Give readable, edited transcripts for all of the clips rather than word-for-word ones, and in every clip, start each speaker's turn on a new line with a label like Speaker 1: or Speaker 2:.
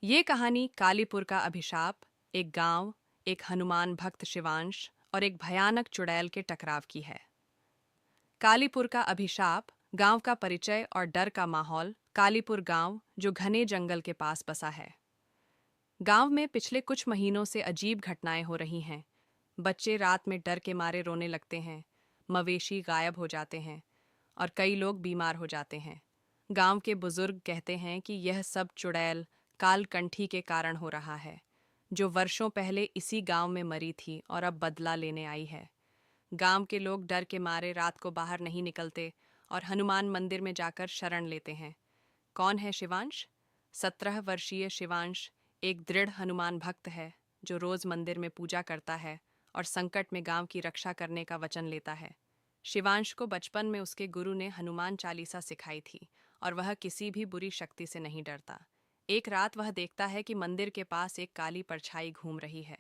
Speaker 1: ये कहानी कालीपुर का अभिशाप, एक गांव, एक हनुमान भक्त शिवांश और एक भयानक चुड़ैल के टकराव की है। कालीपुर का अभिशाप, गांव का परिचय और डर का माहौल। कालीपुर गांव, जो घने जंगल के पास बसा है। गांव में पिछले कुछ महीनों से अजीब घटनाएं हो रही हैं। बच्चे रात में डर के मारे रोने लगते हैं, मवेशी गायब हो जाते हैं और कई लोग बीमार हो जाते हैं। गांव के बुजुर्ग कहते हैं कि यह सब चुड़ैल कालकंठी के कारण हो रहा है, जो वर्षों पहले इसी गांव में मरी थी और अब बदला लेने आई है। गांव के लोग डर के मारे रात को बाहर नहीं निकलते और हनुमान मंदिर में जाकर शरण लेते हैं। कौन है शिवांश? 17 वर्षीय शिवांश एक दृढ़ हनुमान भक्त है, जो रोज मंदिर में पूजा करता है और संकट में गांव की रक्षा करने का वचन लेता है। शिवांश को बचपन में उसके गुरु ने हनुमान चालीसा सिखाई थी और वह किसी भी बुरी शक्ति से नहीं डरता। एक रात वह देखता है कि मंदिर के पास एक काली परछाई घूम रही है।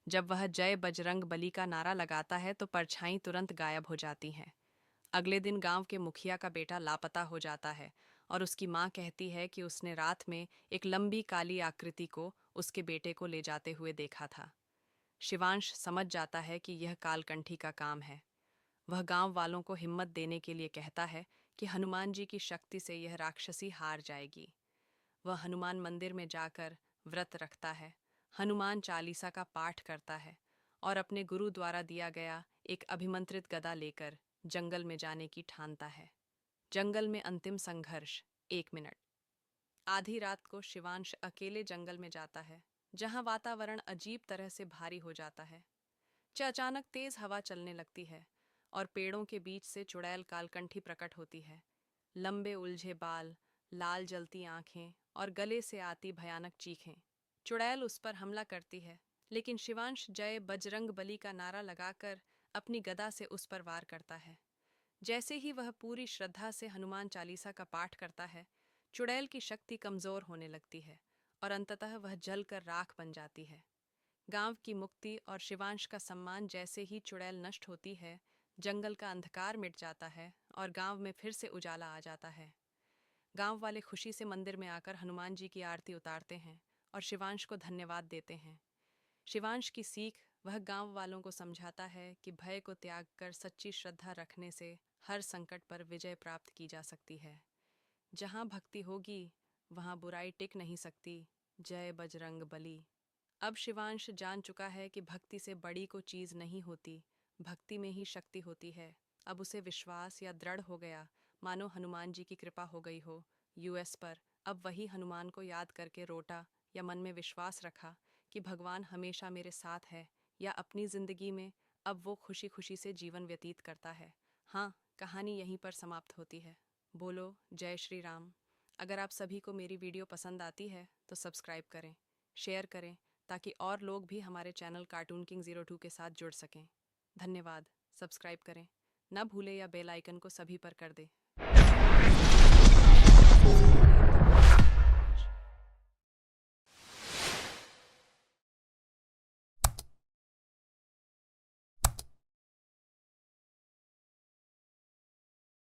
Speaker 1: जब वह जय बजरंग बली का नारा लगाता है तो परछाई तुरंत गायब हो जाती है। अगले दिन गांव के मुखिया का बेटा लापता हो जाता है और उसकी मां कहती है कि उसने रात में एक लंबी काली आकृति को उसके बेटे को ले जाते हुए देखा था। शिवांश समझ जाता है कि यह कालकंठी का काम है। वह गांव वालों को हिम्मत देने के लिए कहता है कि हनुमान जी की शक्ति से यह राक्षसी हार जाएगी। वह हनुमान मंदिर में जाकर व्रत रखता है, हनुमान चालीसा का पाठ करता है और अपने गुरु द्वारा दिया गया एक अभिमंत्रित गदा लेकर जंगल में जाने की ठानता है। जंगल में अंतिम संघर्ष। 1 मिनट। आधी रात को शिवांश अकेले जंगल में जाता है, जहां वातावरण अजीब तरह से भारी हो जाता है। अचानक तेज हवा चलने लगती है और पेड़ों के बीच से चुड़ैल कालकंठी प्रकट होती है। लंबे उलझे बाल, लाल जलती आंखें और गले से आती भयानक चीखें। चुड़ैल उस पर हमला करती है, लेकिन शिवांश जय बजरंग बली का नारा लगाकर अपनी गदा से उस पर वार करता है। जैसे ही वह पूरी श्रद्धा से हनुमान चालीसा का पाठ करता है, चुड़ैल की शक्ति कमजोर होने लगती है और अंततः वह जलकर राख बन जाती है। गांव की मुक्ति और शिवांश का सम्मान। जैसे ही चुड़ैल नष्ट होती है, जंगल का अंधकार मिट जाता है और गांव में फिर से उजाला आ जाता है। गांव वाले खुशी से मंदिर में आकर हनुमान जी की आरती उतारते हैं और शिवांश को धन्यवाद देते हैं। शिवांश की सीख। वह गांव वालों को समझाता है कि भय को त्याग कर सच्ची श्रद्धा रखने से हर संकट पर विजय प्राप्त की जा सकती है। जहां भक्ति होगी, वहां बुराई टिक नहीं सकती। जय बजरंग बली। अब शिवांश जान चुका है कि भक्ति से बड़ी को चीज नहीं होती, भक्ति में ही शक्ति होती है। अब उसे विश्वास या दृढ़ हो गया, मानो हनुमान जी की कृपा हो गई हो यूएस पर। अब वही हनुमान को याद करके रोटा या मन में विश्वास रखा कि भगवान हमेशा मेरे साथ है, या अपनी जिंदगी में अब वो खुशी खुशी से जीवन व्यतीत करता है। हाँ, कहानी यहीं पर समाप्त होती है। बोलो जय श्री राम। अगर आप सभी को मेरी वीडियो पसंद आती है तो सब्सक्राइब करें, शेयर करें, ताकि और लोग भी हमारे चैनल कार्टून किंग 02 के साथ जुड़ सकें। धन्यवाद। सब्सक्राइब करें न भूलें या बेल आइकन को सभी पर कर दें।